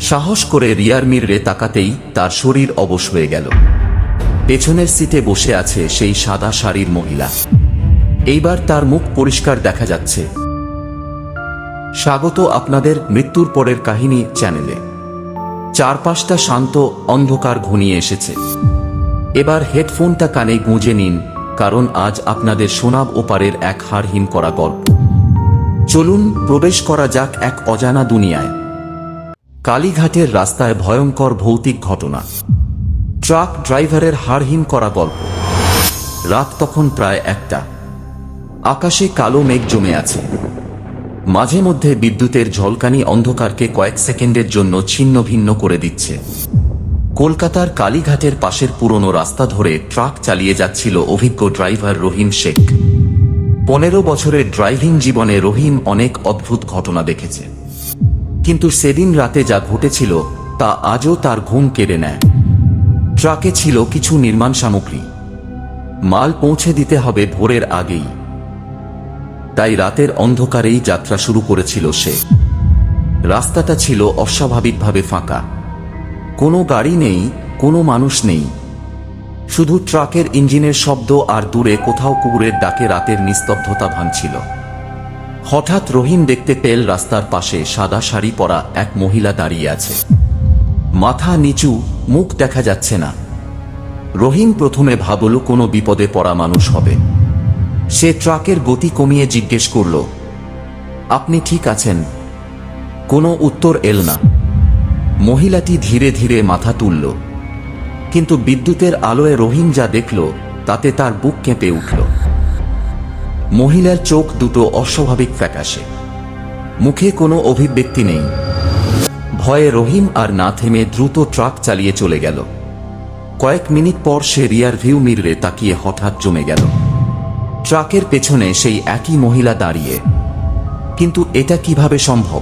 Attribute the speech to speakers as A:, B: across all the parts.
A: সাহস করে রিয়ার মিররে তাকাতেই তার শরীর অবশ হয়ে গেল। পেছনের সিটে বসে আছে সেই সাদা শাড়ির মহিলা। এইবার তার মুখ পরিষ্কার দেখা যাচ্ছে। স্বাগত আপনাদের মৃত্যুর পরের কাহিনী চ্যানেলে। চারপাশটা শান্ত, অন্ধকার ঘনিয়ে এসেছে। এবার হেডফোনটা কানে গুঁজে নিন, কারণ আজ আপনাদের শোনাব ওপারের এক হাড়হিম করা গল্প। চলুন প্রবেশ করা যাক এক অজানা দুনিয়ায়। কালীঘাটের রাস্তায় ভয়ঙ্কর ভৌতিক ঘটনা। ট্রাক ড্রাইভারের হাড়হিম করা গল্প। রাত তখন প্রায় 1টা। আকাশে কালো মেঘ জমে আছে। মাঝে মধ্যে বিদ্যুতের ঝলকানি অন্ধকারকে কয়েক সেকেন্ডের জন্য ছিন্ন ভিন্ন করে দিচ্ছে। কলকাতার কালীঘাটের পাশের পুরনো রাস্তা ধরে ট্রাক চালিয়ে যাচ্ছিল অভিজ্ঞ ড্রাইভার রহিম শেখ। 15 বছরের ড্রাইভিং জীবনে রহিম অনেক অদ্ভুত ঘটনা দেখেছে, কিন্তু সেদিন রাতে যা ঘটেছিল তা আজও তার ঘুম কেড়ে নেয়। ট্রাকে ছিল কিছু নির্মাণ সামগ্রী। মাল পৌঁছে দিতে হবে ভোরের আগেই। তাই রাতের অন্ধকারেই যাত্রা শুরু করেছিল সে। রাস্তাটা ছিল অস্বাভাবিকভাবে ফাঁকা। কোনো গাড়ি নেই, কোনো মানুষ নেই, শুধু ট্রাকের ইঞ্জিনের শব্দ আর দূরে কোথাও কুকুরের ডাকে রাতের নিস্তব্ধতা ভাঙছিল। হঠাৎ রহিম দেখতে পেল রাস্তার পাশে সাদা শাড়ি পরা এক মহিলা দাঁড়িয়ে আছে। মাথা নিচু, মুখ দেখা যাচ্ছে না। রহিম প্রথমে ভাবল কোনো বিপদে পড়া মানুষ হবে। সে ট্রাকের গতি কমিয়ে জিজ্ঞেস করল, আপনি ঠিক আছেন? কোনো উত্তর এল না। মহিলাটি ধীরে ধীরে মাথা তুলল, কিন্তু বিদ্যুতের আলোয় রহিম যা দেখল তাতে তার বুক কেঁপে উঠল। মহিলার চোখ দুটো অস্বাভাবিক ফ্যাকাশে, মুখে কোনো অভিব্যক্তি নেই। ভয়ে রহিম আর না থেমে দ্রুত ট্রাক চালিয়ে চলে গেল। কয়েক মিনিট পর সে রিয়ার ভিউ মিররে তাকিয়ে হঠাৎ জমে গেল। ট্রাকের পেছনে সেই একই মহিলা দাঁড়িয়ে। কিন্তু এটা কিভাবে সম্ভব?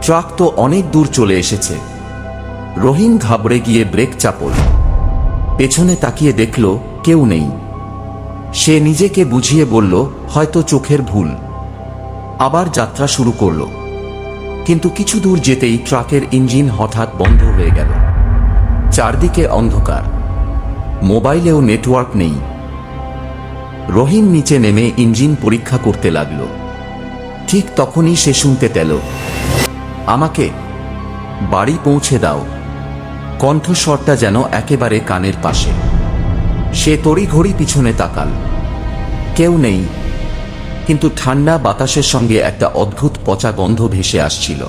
A: ট্রাক তো অনেক দূর চলে এসেছে। রহিম ঘাবড়ে গিয়ে ব্রেক চাপল। পেছনে তাকিয়ে দেখল কেউ নেই। সে নিজেকে বুঝিয়ে বলল, হয়তো চোখের ভুল। আবার যাত্রা শুরু করল। কিন্তু কিছু দূর যেতেই ট্রাকের ইঞ্জিন হঠাৎ বন্ধ হয়ে গেল। চারদিকে অন্ধকার, মোবাইলেও নেটওয়ার্ক নেই। রহিম নিচে নেমে ইঞ্জিন পরীক্ষা করতে লাগল। ঠিক তখনই সে শুনতে পেল, আমাকে বাড়ি পৌঁছে দাও। কণ্ঠস্বরটা যেন একেবারে কানের পাশে। সে তড়িঘড়ি পিছনে তাকাল। কেউ নেই, কিন্তু ঠান্ডা বাতাসের সঙ্গে একটা অদ্ভুত পচা গন্ধ ভেসে আসছিল।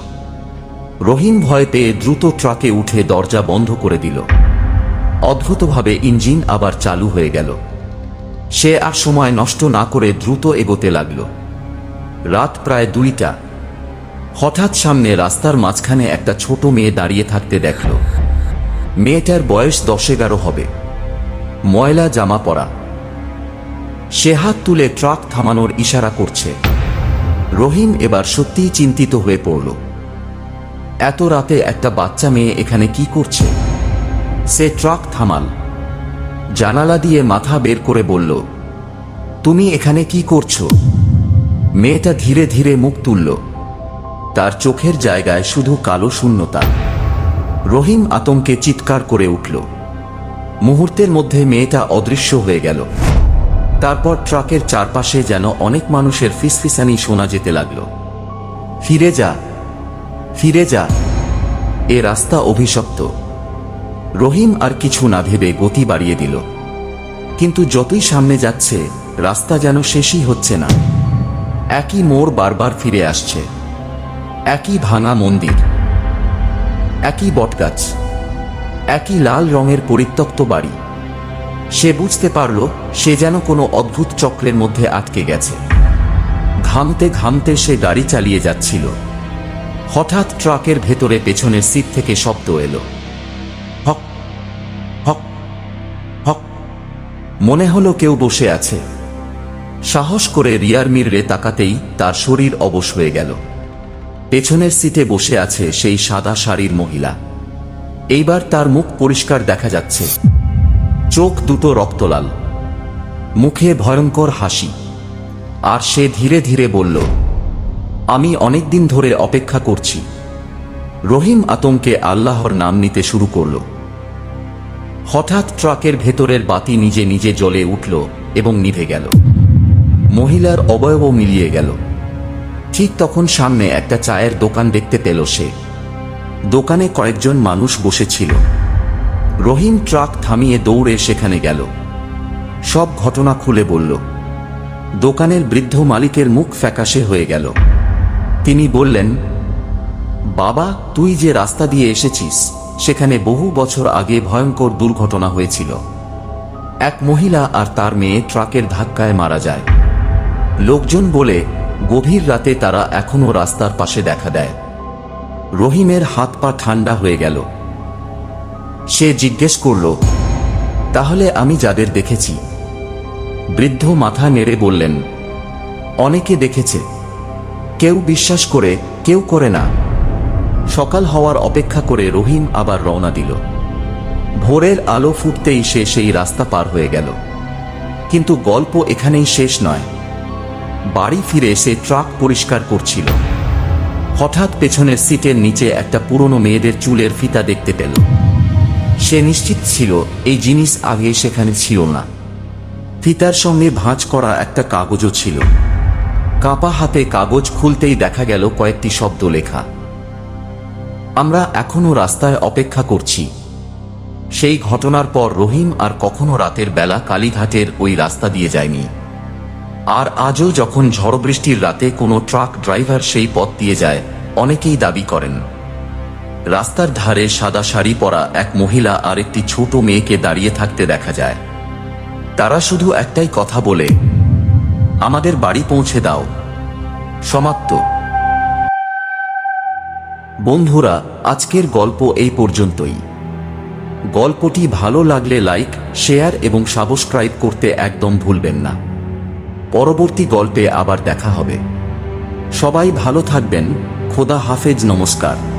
A: রহিম ভয় পেয়ে দ্রুত ট্রাকে উঠে দরজা বন্ধ করে দিল। অদ্ভুতভাবে ইঞ্জিন আবার চালু হয়ে গেল। সে আর সময় নষ্ট না করে দ্রুত এগোতে লাগল। রাত প্রায় 2টা। হঠাৎ সামনে রাস্তার মাঝখানে একটা ছোট মেয়ে দাঁড়িয়ে থাকতে দেখল। মেয়েটার বয়স 10-11 হবে। ময়লা জামা পরা। সে হাত তুলে ট্রাক থামানোর ইশারা করছে। রহিম এবার সত্যিই চিন্তিত হয়ে পড়ল। এত রাতে একটা বাচ্চা মেয়ে এখানে কি করছে? সে ট্রাক থামাল। জানালা দিয়ে মাথা বের করে বলল, তুমি এখানে কি করছো? মেয়েটা ধীরে ধীরে মুখ তুলল। তার চোখের জায়গায় শুধু কালো শূন্যতা। রহিম আতঙ্কে চিৎকার করে উঠল। মুহূর্তের মধ্যে মেয়েটা অদৃশ্য হয়ে গেল। তারপর ট্রাকের চারপাশে যেন অনেক মানুষের ফিসফিসানি শোনা যেতে লাগল। ফিরে যা, ফিরে যা, এ রাস্তা অভিশপ্ত। রহিম আর কিছু না ভেবে গতি বাড়িয়ে দিল। কিন্তু যতই সামনে যাচ্ছে রাস্তা যেন শেষই হচ্ছে না। একই মোড় বারবার ফিরে আসছে। একই ভাঙা মন্দির, একই বটগাছ, একই লাল রঙের পরিত্যক্ত বাড়ি। সে বুঝতে পারল সে যেন কোনো অদ্ভুত চক্রের মধ্যে আটকে গেছে। ঘামতে ঘামতে সে গাড়ি চালিয়ে যাচ্ছিল। হঠাৎ ট্রাকের ভেতরে পেছনের সিট থেকে শব্দ এলো, হক হক হক। মনে হলো কেউ বসে আছে। সাহস করে রিয়ার মিররে তাকাতেই তার শরীর অবশ হয়ে গেল। পেছনের সিটে বসে আছে সেই সাদা শাড়ির মহিলা। এইবার তার মুখ পরিষ্কার দেখা যাচ্ছে। চোখ দুটো রক্তলাল, মুখে ভয়ঙ্কর হাসি। আর সে ধীরে ধীরে বলল, আমি অনেক দিন ধরে অপেক্ষা করছি। রহিম আতঙ্কে আল্লাহর নাম নিতে শুরু করল। হঠাৎ ট্রাকের ভেতরের বাতি নিজে নিজে জ্বলে উঠল এবং নিভে গেল। মহিলার অবয়ব মিলিয়ে গেল। ঠিক তখন সামনে একটা চায়ের দোকান দেখতে পেল সে। দোকানে কয়েকজন মানুষ বসেছিল। রহিম ট্রাক থামিয়ে দৌড়ে সেখানে গেল। সব ঘটনা খুলে বলল। দোকানের বৃদ্ধ মালিকের মুখ ফ্যাকাশে হয়ে গেল। তিনি বললেন, বাবা, তুই যে রাস্তা দিয়ে এসেছিস সেখানে বহু বছর আগে ভয়ঙ্কর দুর্ঘটনা হয়েছিল। এক মহিলা আর তার মেয়ে ট্রাকের ধাক্কায় মারা যায়। লোকজন বলে গভীর রাতে তারা এখনো রাস্তার পাশে দেখা দেয়। রহিমের হাত পা ঠান্ডা হয়ে গেল। সে জিজ্ঞেস করল, তাহলে আমি যাদের দেখেছি? বৃদ্ধ মাথা নেড়ে বললেন, অনেকে দেখেছে। কেউ বিশ্বাস করে, কেউ করে না। সকাল হওয়ার অপেক্ষা করে রহিম আবার রওনা দিল। ভোরের আলো ফুটতেই সে সেই রাস্তা পার হয়ে গেল। কিন্তু গল্প এখানেই শেষ নয়। বাড়ি ফিরে সে ট্রাক পরিষ্কার করছিল। হঠাৎ পেছনের সিটের নিচে একটা পুরনো মেয়েদের চুলের ফিতা দেখতে পেল। সে নিশ্চিত ছিল এই জিনিস আগে সেখানে ছিল না। ফিতার সঙ্গে ভাঁজ করা একটা কাগজও ছিল। কাঁপা হাতে কাগজ খুলতেই দেখা গেল কয়েকটি শব্দ লেখা। আমরা এখনো রাস্তায় অপেক্ষা করছি। সেই ঘটনার পর রহিম আর কখনো রাতের বেলা কালীঘাটের ওই রাস্তা দিয়ে যায়নি। আর আজও যখন ঝড় বৃষ্টির রাতে কোনো ট্রাক ড্রাইভার সেই পথ দিয়ে যায়, অনেকেই দাবি করেন রাস্তার ধারে সাদা শাড়ি পরা এক মহিলা আর একটি ছোট মেয়েকে দাঁড়িয়ে থাকতে দেখা যায়। তারা শুধু একটাই কথা বলে, আমাদের বাড়ি পৌঁছে দাও। সমাপ্ত। বন্ধুরা, আজকের গল্প এই পর্যন্তই। গল্পটি ভালো লাগলে লাইক, শেয়ার এবং সাবস্ক্রাইব করতে একদম ভুলবেন না। পরবর্তী গল্পে আবার দেখা হবে। সবাই ভালো থাকবেন। খোদা হাফেজ। নমস্কার।